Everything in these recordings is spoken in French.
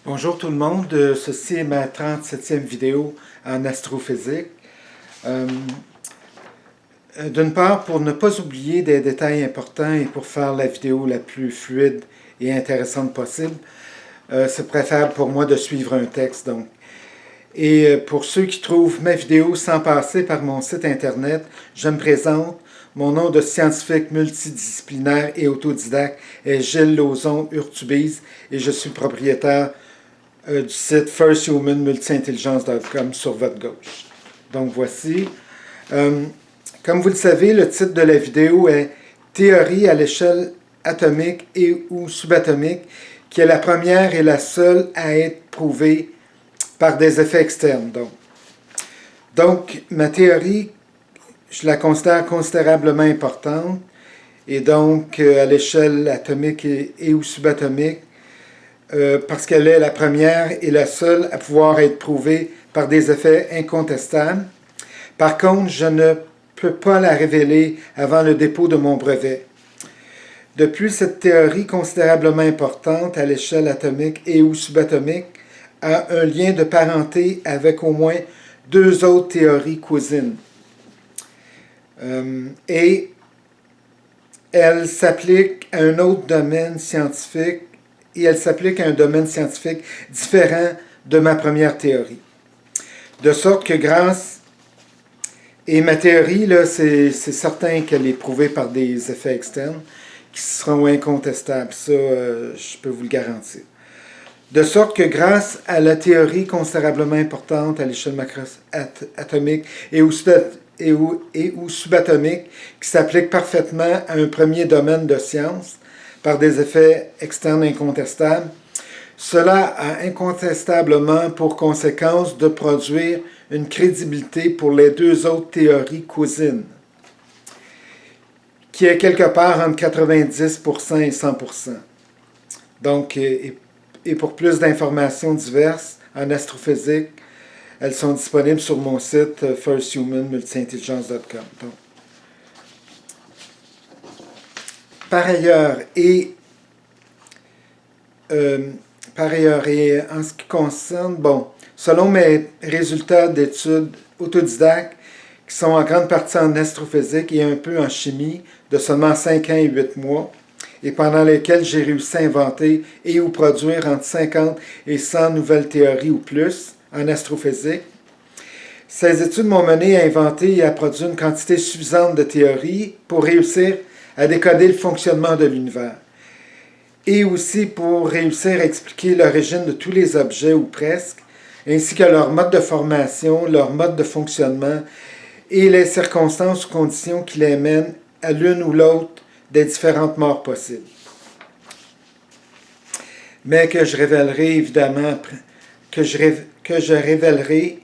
Bonjour tout le monde, ceci est ma 37e vidéo en astrophysique. D'une part, pour ne pas oublier des détails importants et pour faire la vidéo la plus fluide et intéressante possible, c'est préférable pour moi de suivre un texte. Et pour ceux qui trouvent ma vidéo sans passer par mon site internet, je me présente. Mon nom de scientifique multidisciplinaire et autodidacte est Gilles Lauzon Urtubise et je suis propriétaire du site firsthumanmultiintelligence.com sur votre gauche. Donc voici. Comme vous le savez, le titre de la vidéo est « Théorie à l'échelle atomique et ou subatomique, qui est la première et la seule à être prouvée par des effets externes. » Donc ma théorie, je la considère considérablement importante, et donc à l'échelle atomique et ou subatomique, parce qu'elle est la première et la seule à pouvoir être prouvée par des effets incontestables. Par contre, je ne peux pas la révéler avant le dépôt de mon brevet. De plus, cette théorie considérablement importante à l'échelle atomique et ou subatomique a un lien de parenté avec au moins deux autres théories cousines. Et elle s'applique à un autre domaine scientifique et elle s'applique à un domaine scientifique différent de ma première théorie. De sorte que grâce... Et ma théorie, là, c'est certain qu'elle est prouvée par des effets externes qui seront incontestables. Ça, je peux vous le garantir. De sorte que grâce à la théorie considérablement importante à l'échelle macroatomique et ou subatomique, qui s'applique parfaitement à un premier domaine de science, par des effets externes incontestables, cela a incontestablement pour conséquence de produire une crédibilité pour les deux autres théories cousines, qui est quelque part entre 90% et 100%. Donc, et pour plus d'informations diverses en astrophysique, elles sont disponibles sur mon site firsthumanmultiintelligence.com. Par ailleurs, et en ce qui concerne, selon mes résultats d'études autodidactes, qui sont en grande partie en astrophysique et un peu en chimie, de seulement 5 ans et 8 mois, et pendant lesquels j'ai réussi à inventer et ou produire entre 50 et 100 nouvelles théories ou plus en astrophysique. Ces études m'ont mené à inventer et à produire une quantité suffisante de théories pour réussir à décoder le fonctionnement de l'univers. Et aussi pour réussir à expliquer l'origine de tous les objets, ou presque, ainsi que leur mode de formation, leur mode de fonctionnement et les circonstances ou conditions qui les mènent à l'une ou l'autre des différentes morts possibles. Mais que je révélerai évidemment, que je révélerai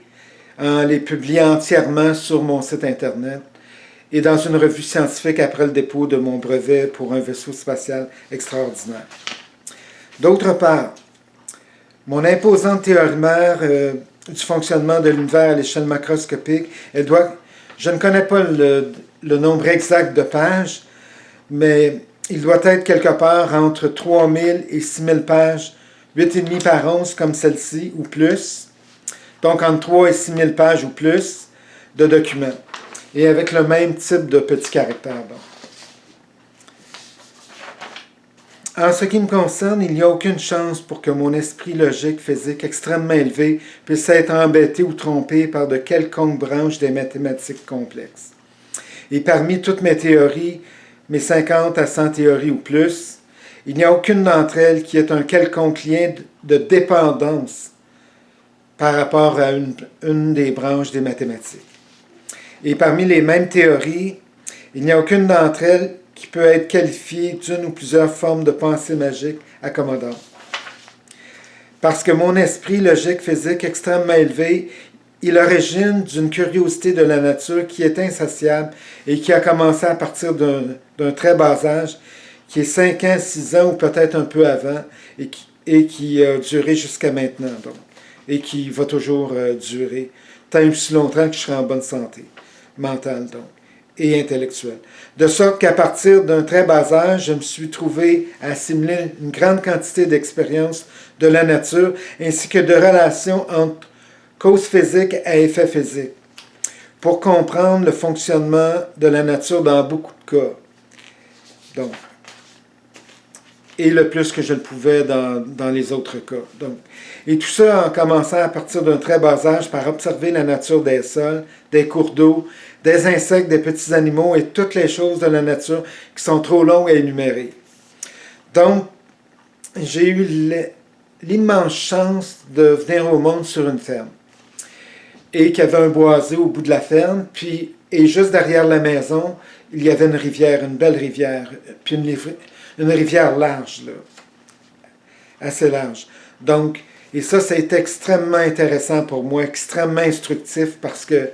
en les publiant entièrement sur mon site internet et dans une revue scientifique après le dépôt de mon brevet pour un vaisseau spatial extraordinaire. D'autre part, mon imposante théorie mère du fonctionnement de l'univers à l'échelle macroscopique, je ne connais pas le nombre exact de pages, mais il doit être quelque part entre 3000 et 6000 pages, 8,5 par 11 comme celle-ci, ou plus, donc entre 3 et 6000 pages ou plus de documents, et avec le même type de petits caractères. En ce qui me concerne, il n'y a aucune chance pour que mon esprit logique physique extrêmement élevé puisse être embêté ou trompé par de quelconques branches des mathématiques complexes. Et parmi toutes mes théories, mes 50 à 100 théories ou plus, il n'y a aucune d'entre elles qui ait un quelconque lien de dépendance par rapport à une des branches des mathématiques. Et parmi les mêmes théories, il n'y a aucune d'entre elles qui peut être qualifiée d'une ou plusieurs formes de pensée magique accommodantes. Parce que mon esprit logique physique extrêmement élevé, il origine d'une curiosité de la nature qui est insatiable et qui a commencé à partir d'un très bas âge, qui est 5 ans, 6 ans ou peut-être un peu avant, et qui a duré jusqu'à maintenant, et qui va toujours durer, tant aussi longtemps que je serai en bonne santé mentale. et intellectuelle. De sorte qu'à partir d'un très bas âge, je me suis trouvé à assimiler une grande quantité d'expériences de la nature, ainsi que de relations entre causes physiques et effets physiques, pour comprendre le fonctionnement de la nature dans beaucoup de cas. Donc, et le plus que je le pouvais dans les autres cas. Donc, et tout ça en commençant à partir d'un très bas âge par observer la nature des sols, des cours d'eau, des insectes, des petits animaux et toutes les choses de la nature qui sont trop longues à énumérer. Donc, j'ai eu l'immense chance de venir au monde sur une ferme. Et qu'il y avait un boisé au bout de la ferme, et juste derrière la maison, il y avait une rivière, une belle rivière, puis une rivière large, là, assez large. Donc, et ça a été extrêmement intéressant pour moi, extrêmement instructif, parce que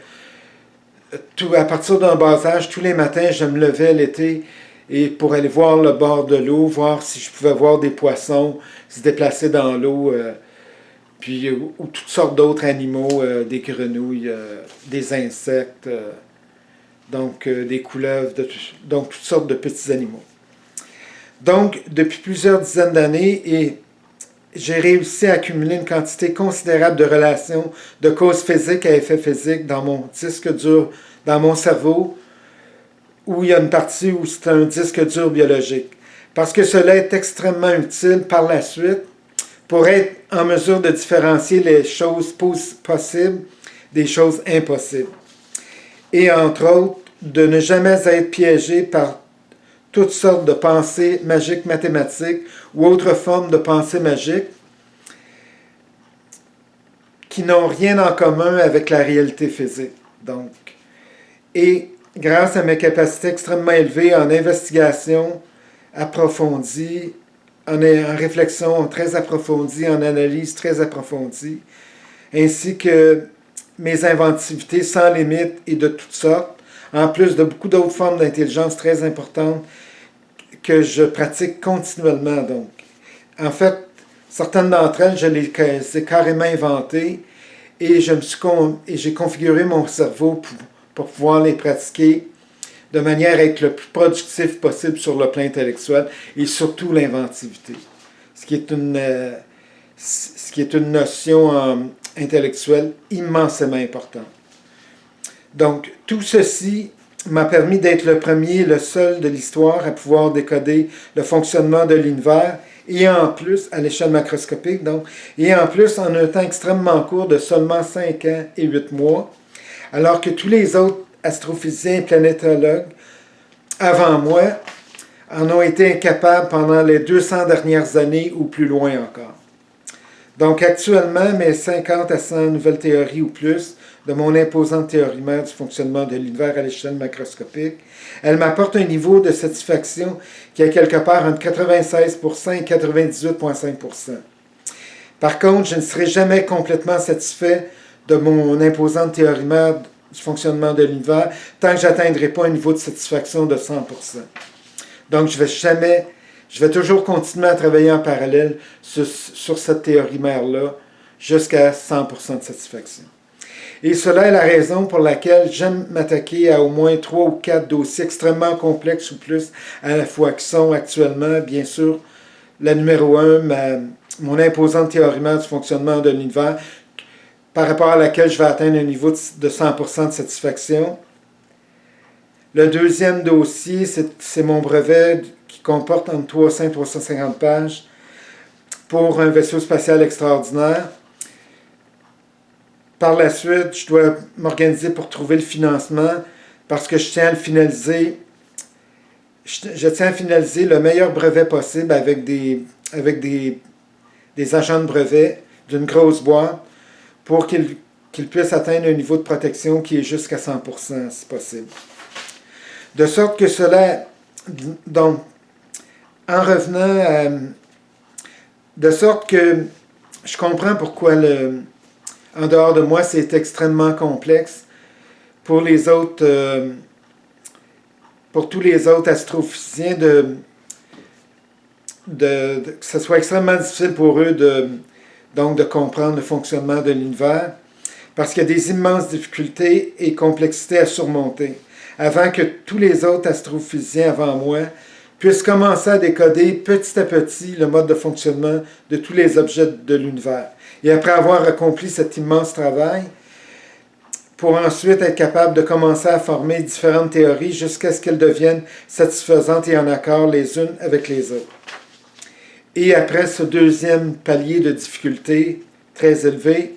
à partir d'un bas âge, tous les matins, je me levais l'été et pour aller voir le bord de l'eau, voir si je pouvais voir des poissons se déplacer dans l'eau, puis ou toutes sortes d'autres animaux, des grenouilles, des insectes, donc des couleuvres, donc toutes sortes de petits animaux. Donc, depuis plusieurs dizaines d'années, j'ai réussi à accumuler une quantité considérable de relations de causes physiques à effets physiques dans mon disque dur, dans mon cerveau, où il y a une partie où c'est un disque dur biologique. Parce que cela est extrêmement utile par la suite pour être en mesure de différencier les choses possibles des choses impossibles. Et entre autres, de ne jamais être piégé par toutes sortes de pensées magiques mathématiques ou autres formes de pensées magiques qui n'ont rien en commun avec la réalité physique. Donc, et grâce à mes capacités extrêmement élevées en investigation approfondie, en réflexion très approfondie, en analyse très approfondie, ainsi que mes inventivités sans limite et de toutes sortes, en plus de beaucoup d'autres formes d'intelligence très importantes que je pratique continuellement. Donc, en fait, certaines d'entre elles, je les ai carrément inventées et j'ai configuré mon cerveau pour pouvoir les pratiquer de manière à être le plus productif possible sur le plan intellectuel et surtout l'inventivité, ce qui est une notion intellectuelle immensément importante. Donc, tout ceci m'a permis d'être le premier et le seul de l'histoire à pouvoir décoder le fonctionnement de l'univers, et en plus, à l'échelle macroscopique, donc, et en plus en un temps extrêmement court de seulement 5 ans et 8 mois, alors que tous les autres astrophysiciens et planétologues avant moi en ont été incapables pendant les 200 dernières années ou plus loin encore. Donc actuellement, mes 50 à 100 nouvelles théories ou plus de mon imposante théorie mère du fonctionnement de l'univers à l'échelle macroscopique, elle m'apporte un niveau de satisfaction qui est quelque part entre 96% et 98,5%. Par contre, je ne serai jamais complètement satisfait de mon imposante théorie mère du fonctionnement de l'univers tant que je n'atteindrai pas un niveau de satisfaction de 100%. Donc, je vais toujours continuer à travailler en parallèle sur cette théorie mère-là jusqu'à 100% de satisfaction. Et cela est la raison pour laquelle j'aime m'attaquer à au moins 3 ou 4 dossiers extrêmement complexes ou plus à la fois, qui sont actuellement, bien sûr, la numéro 1, mon imposante théorie mère du fonctionnement de l'univers, par rapport à laquelle je vais atteindre un niveau de 100% de satisfaction. Le deuxième dossier, c'est mon brevet qui comporte entre 300 et 350 pages pour un vaisseau spatial extraordinaire. Par la suite, je dois m'organiser pour trouver le financement parce que je tiens à le finaliser. Je tiens à finaliser le meilleur brevet possible avec des agents de brevet d'une grosse boîte pour qu'il puisse atteindre un niveau de protection qui est jusqu'à 100%, si possible. De sorte que cela, donc, en revenant de sorte que je comprends pourquoi en dehors de moi, c'est extrêmement complexe. Pour tous les autres astrophysiciens, que ce soit extrêmement difficile pour eux de comprendre le fonctionnement de l'univers, parce qu'il y a des immenses difficultés et complexités à surmonter. avant que tous les autres astrophysiciens avant moi puissent commencer à décoder petit à petit le mode de fonctionnement de tous les objets de l'univers. Et après avoir accompli cet immense travail, pour ensuite être capable de commencer à former différentes théories jusqu'à ce qu'elles deviennent satisfaisantes et en accord les unes avec les autres. Et après ce deuxième palier de difficulté très élevé,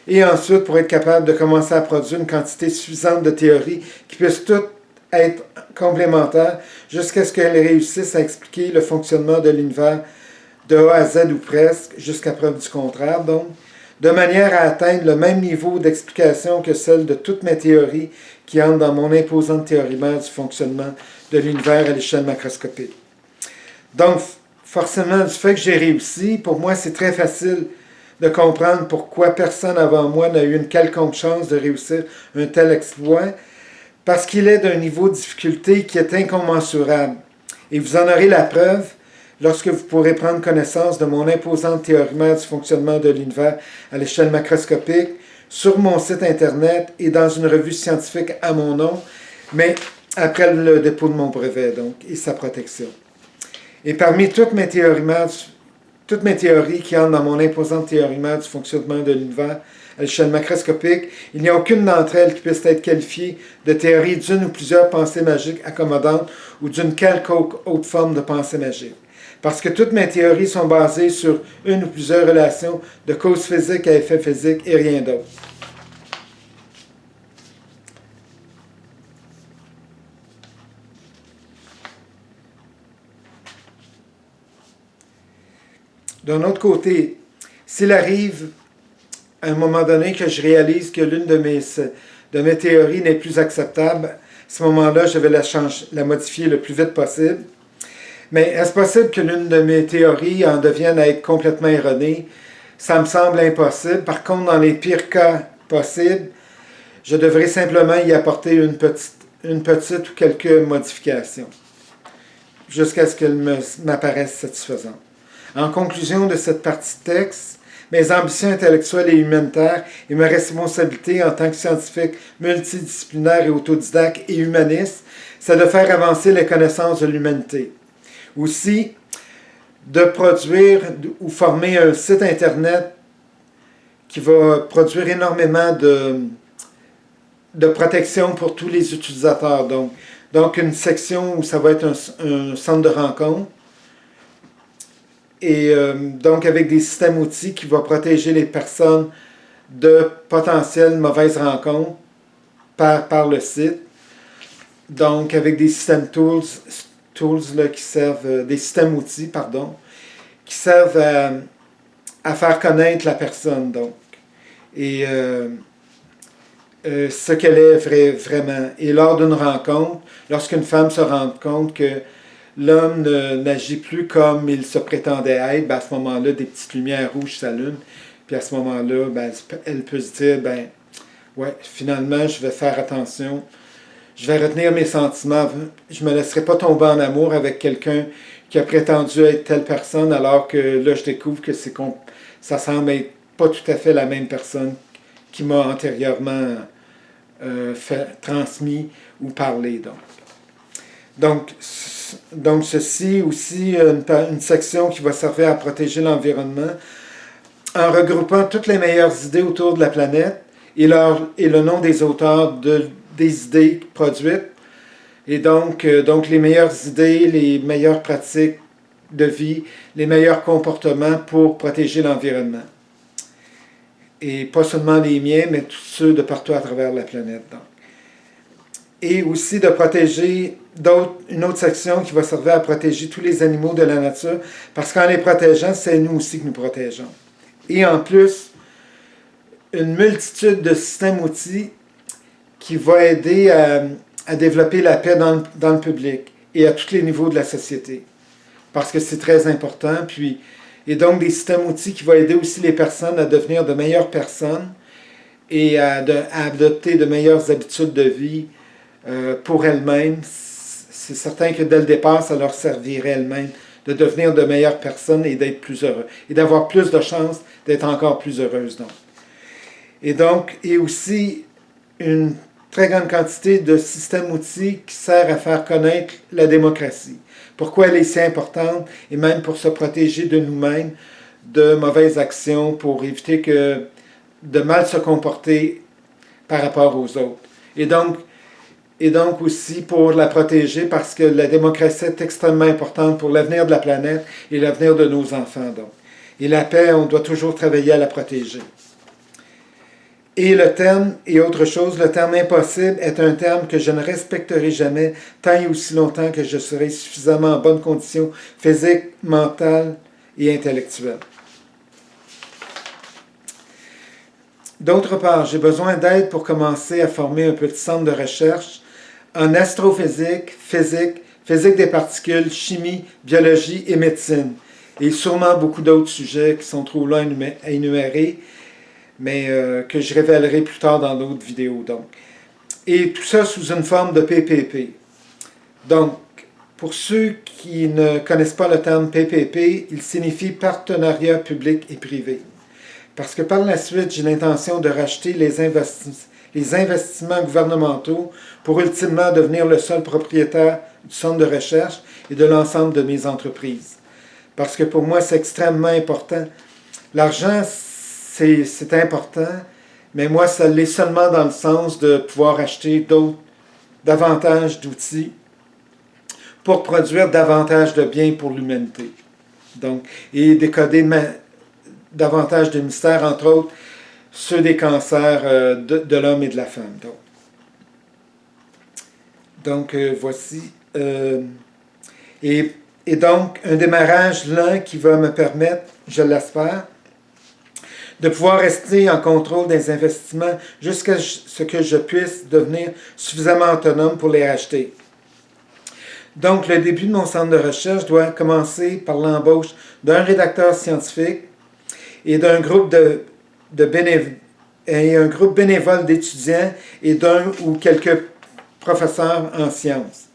et ensuite pour être capable de commencer à produire une quantité suffisante de théories qui puissent toutes être complémentaires jusqu'à ce qu'elles réussissent à expliquer le fonctionnement de l'univers de A à Z ou presque, jusqu'à preuve du contraire donc, de manière à atteindre le même niveau d'explication que celle de toutes mes théories qui entrent dans mon imposante théorie-mère du fonctionnement de l'univers à l'échelle macroscopique. Donc, forcément, du fait que j'ai réussi, pour moi, c'est très facile de comprendre pourquoi personne avant moi n'a eu une quelconque chance de réussir un tel exploit, parce qu'il est d'un niveau de difficulté qui est incommensurable. Et vous en aurez la preuve lorsque vous pourrez prendre connaissance de mon imposante théorie mère du fonctionnement de l'univers à l'échelle macroscopique sur mon site internet et dans une revue scientifique à mon nom, mais après le dépôt de mon brevet donc, et sa protection. Et parmi toutes mes théories qui entrent dans mon imposante théorie mère du fonctionnement de l'univers à l'échelle macroscopique, il n'y a aucune d'entre elles qui puisse être qualifiée de théorie d'une ou plusieurs pensées magiques accommodantes ou d'une quelconque autre forme de pensée magique. Parce que toutes mes théories sont basées sur une ou plusieurs relations de cause physique à effet physique et rien d'autre. D'un autre côté, s'il arrive à un moment donné que je réalise que l'une de mes théories n'est plus acceptable, à ce moment-là, je vais la modifier le plus vite possible. Mais est-ce possible que l'une de mes théories en devienne à être complètement erronée? Ça me semble impossible. Par contre, dans les pires cas possibles, je devrais simplement y apporter une petite ou quelques modifications jusqu'à ce qu'elles m'apparaissent satisfaisantes. En conclusion de cette partie de texte, mes ambitions intellectuelles et humanitaires et mes responsabilités en tant que scientifique multidisciplinaire et autodidacte et humaniste, c'est de faire avancer les connaissances de l'humanité. Aussi, de produire ou former un site Internet qui va produire énormément de protection pour tous les utilisateurs. Donc une section où ça va être un centre de rencontre. Et donc avec des systèmes outils qui vont protéger les personnes de potentielles mauvaises rencontres par le site. Donc avec des systèmes tools là, qui servent, des systèmes outils, pardon, qui servent à faire connaître la personne, donc. Et ce qu'elle est vraiment. Et lors d'une rencontre, lorsqu'une femme se rend compte que l'homme n'agit plus comme il se prétendait être, ben à ce moment-là, des petites lumières rouges s'allument. Puis à ce moment-là, ben, elle peut se dire, ben, ouais, finalement, je vais faire attention. Je vais retenir mes sentiments. Je ne me laisserai pas tomber en amour avec quelqu'un qui a prétendu être telle personne, alors que là, je découvre que ça semble être pas tout à fait la même personne qui m'a antérieurement transmis ou parlé. Donc ceci aussi, une section qui va servir à protéger l'environnement en regroupant toutes les meilleures idées autour de la planète et le nom des auteurs des idées produites. Et donc les meilleures idées, les meilleures pratiques de vie, les meilleurs comportements pour protéger l'environnement. Et pas seulement les miens, mais tous ceux de partout à travers la planète. Donc. Et aussi de protéger une autre section qui va servir à protéger tous les animaux de la nature, parce qu'en les protégeant, c'est nous aussi que nous protégeons. Et en plus, une multitude de systèmes outils qui va aider à développer la paix dans le public et à tous les niveaux de la société. Parce que c'est très important. Et donc des systèmes outils qui vont aider aussi les personnes à devenir de meilleures personnes et à adopter de meilleures habitudes de vie pour elles-mêmes. C'est certain que dès le départ, ça leur servirait elles-mêmes de devenir de meilleures personnes et d'être plus heureux. Et d'avoir plus de chances d'être encore plus heureuses. Et aussi une très grande quantité de systèmes-outils qui servent à faire connaître la démocratie. Pourquoi elle est si importante, et même pour se protéger de nous-mêmes, de mauvaises actions, pour éviter de mal se comporter par rapport aux autres. Et donc aussi pour la protéger parce que la démocratie est extrêmement importante pour l'avenir de la planète et l'avenir de nos enfants. Donc. Et la paix, on doit toujours travailler à la protéger. Et le terme, et autre chose, le terme impossible est un terme que je ne respecterai jamais tant et aussi longtemps que je serai suffisamment en bonne condition physique, mentale et intellectuelle. D'autre part, j'ai besoin d'aide pour commencer à former un petit centre de recherche en astrophysique, physique des particules, chimie, biologie et médecine. Et sûrement beaucoup d'autres sujets qui sont trop longs à énumérer, mais que je révélerai plus tard dans d'autres vidéos. Donc. Et tout ça sous une forme de PPP. Donc, pour ceux qui ne connaissent pas le terme PPP, il signifie partenariat public et privé. Parce que par la suite, j'ai l'intention de racheter les investissements gouvernementaux pour ultimement devenir le seul propriétaire du centre de recherche et de l'ensemble de mes entreprises. Parce que pour moi, c'est extrêmement important. L'argent, c'est important, mais moi, ça l'est seulement dans le sens de pouvoir acheter davantage d'outils pour produire davantage de biens pour l'humanité. Donc, et décoder davantage de mystères, entre autres, ceux des cancers de l'homme et de la femme. Donc voici. Et donc, un démarrage lent qui va me permettre, je l'espère, de pouvoir rester en contrôle des investissements jusqu'à ce que je puisse devenir suffisamment autonome pour les racheter. Donc, le début de mon centre de recherche doit commencer par l'embauche d'un rédacteur scientifique et d'un groupe un groupe bénévole d'étudiants et d'un ou quelques professeurs en sciences,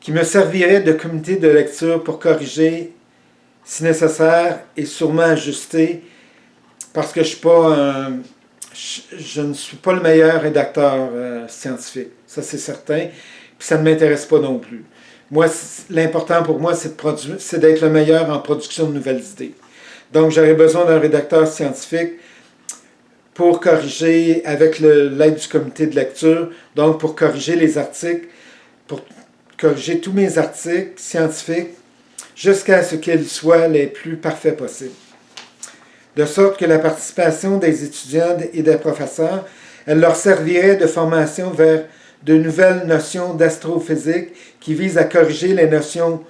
qui me serviraient de comité de lecture pour corriger, si nécessaire, et sûrement ajuster, parce que je ne suis pas le meilleur rédacteur scientifique, ça c'est certain, puis ça ne m'intéresse pas non plus. Moi, l'important pour moi, c'est d'être le meilleur en production de nouvelles idées. Donc, j'aurais besoin d'un rédacteur scientifique pour corriger, avec l'aide du comité de lecture, donc pour corriger les articles, pour corriger tous mes articles scientifiques jusqu'à ce qu'ils soient les plus parfaits possibles. De sorte que la participation des étudiants et des professeurs, elle leur servirait de formation vers de nouvelles notions d'astrophysique qui visent à corriger les notions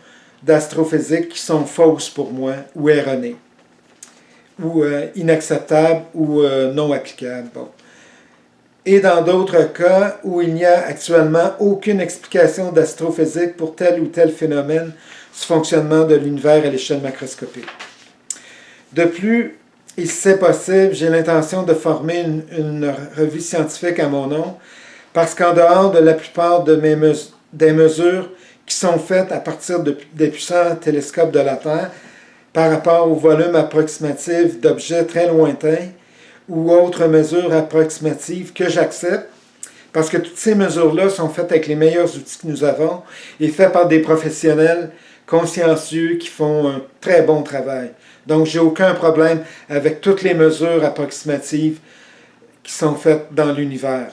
d'astrophysique qui sont fausses pour moi ou erronées, ou inacceptables ou non applicables. Bon. Et dans d'autres cas où il n'y a actuellement aucune explication d'astrophysique pour tel ou tel phénomène du fonctionnement de l'univers à l'échelle macroscopique. De plus, et si c'est possible, j'ai l'intention de former une revue scientifique à mon nom, parce qu'en dehors de la plupart des mesures qui sont faites à partir des puissants télescopes de la Terre, par rapport au volume approximatif d'objets très lointains, ou autres mesures approximatives que j'accepte, parce que toutes ces mesures-là sont faites avec les meilleurs outils que nous avons et faites par des professionnels consciencieux qui font un très bon travail. Donc, j'ai aucun problème avec toutes les mesures approximatives qui sont faites dans l'univers.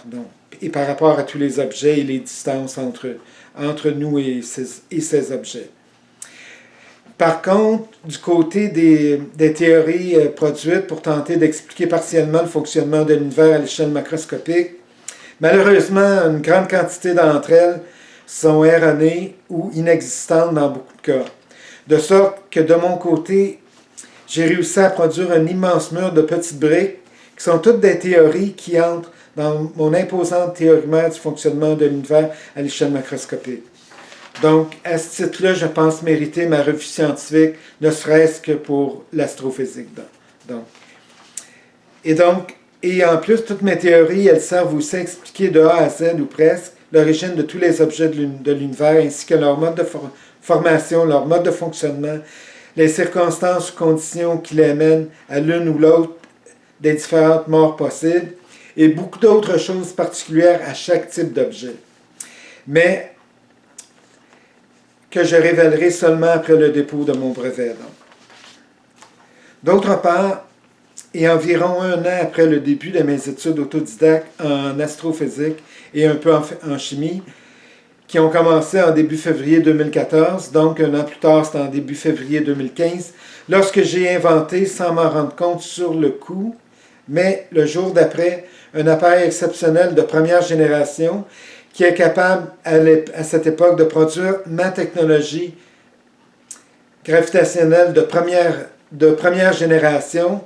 Et par rapport à tous les objets et les distances entre nous et ces objets. Par contre, du côté des théories produites pour tenter d'expliquer partiellement le fonctionnement de l'univers à l'échelle macroscopique, malheureusement, une grande quantité d'entre elles sont erronées ou inexistantes dans beaucoup de cas. De sorte que de mon côté, j'ai réussi à produire un immense mur de petites briques qui sont toutes des théories qui entrent dans mon imposante théorie mère du fonctionnement de l'univers à l'échelle macroscopique. Donc, à ce titre-là, je pense mériter ma revue scientifique, ne serait-ce que pour l'astrophysique. Et en plus, toutes mes théories, elles servent aussi à expliquer de A à Z, ou presque, l'origine de tous les objets de l'univers, ainsi que leur mode de formation, leur mode de fonctionnement, les circonstances ou conditions qui les mènent à l'une ou l'autre des différentes morts possibles, et beaucoup d'autres choses particulières à chaque type d'objet. Mais que je révélerai seulement après le dépôt de mon brevet. D'autre part, et environ 1 an après le début de mes études autodidactes en astrophysique et un peu en chimie, qui ont commencé en début février 2014, donc 1 an plus tard, c'était en début février 2015, lorsque j'ai inventé, sans m'en rendre compte sur le coup, mais le jour d'après, un appareil exceptionnel de première génération qui est capable, à cette époque, de produire ma technologie gravitationnelle de première génération.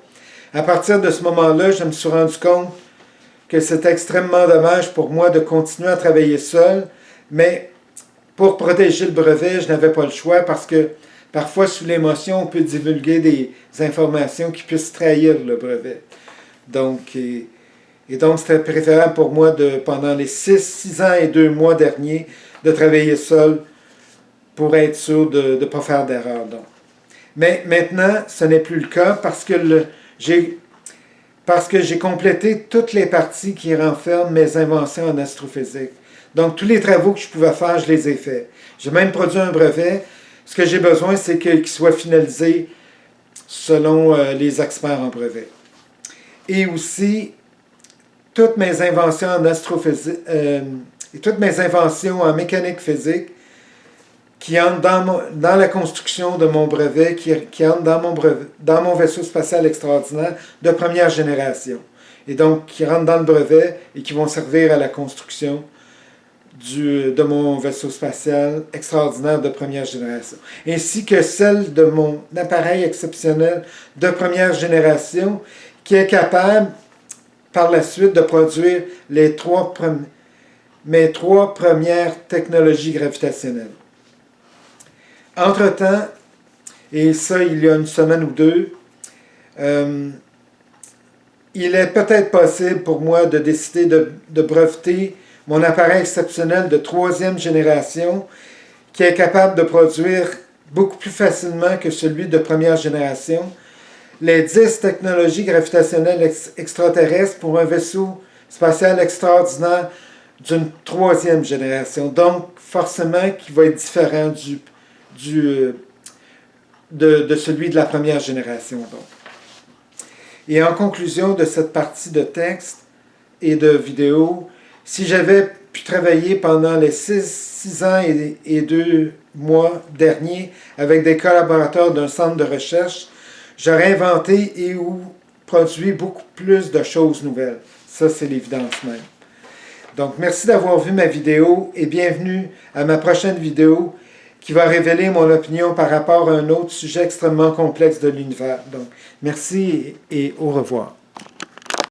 À partir de ce moment-là, je me suis rendu compte que c'était extrêmement dommage pour moi de continuer à travailler seul, mais pour protéger le brevet, je n'avais pas le choix parce que parfois, sous l'émotion, on peut divulguer des informations qui puissent trahir le brevet. Donc, donc, c'était préférable pour moi, pendant les 6 ans et 2 mois derniers, de travailler seul pour être sûr de ne pas faire d'erreur. Mais maintenant, ce n'est plus le cas parce que j'ai complété toutes les parties qui renferment mes inventions en astrophysique. Donc, tous les travaux que je pouvais faire, je les ai faits. J'ai même produit un brevet. Ce que j'ai besoin, c'est qu'il soit finalisé selon les experts en brevet. Et aussi, toutes mes inventions en astrophysique et toutes mes inventions en mécanique physique qui entrent dans la construction de mon brevet, qui entrent dans mon vaisseau spatial extraordinaire de première génération. Et donc, qui rentrent dans le brevet et qui vont servir à la construction de mon vaisseau spatial extraordinaire de première génération. Ainsi que celle de mon appareil exceptionnel de première génération qui est capable, par la suite, de produire mes 3 premières technologies gravitationnelles. Entre-temps, et ça il y a 1 semaine ou 2, il est peut-être possible pour moi de décider de breveter mon appareil exceptionnel de 3e génération qui est capable de produire beaucoup plus facilement que celui de première génération les 10 technologies gravitationnelles extraterrestres pour un vaisseau spatial extraordinaire d'une 3e génération. Donc, forcément, qui va être différent de celui de la première génération. Donc. Et en conclusion de cette partie de texte et de vidéo, si j'avais pu travailler pendant les 6 ans et 2 mois derniers avec des collaborateurs d'un centre de recherche, j'aurais inventé et ou produit beaucoup plus de choses nouvelles. Ça, c'est l'évidence même. Donc, merci d'avoir vu ma vidéo et bienvenue à ma prochaine vidéo qui va révéler mon opinion par rapport à un autre sujet extrêmement complexe de l'univers. Donc, merci et au revoir.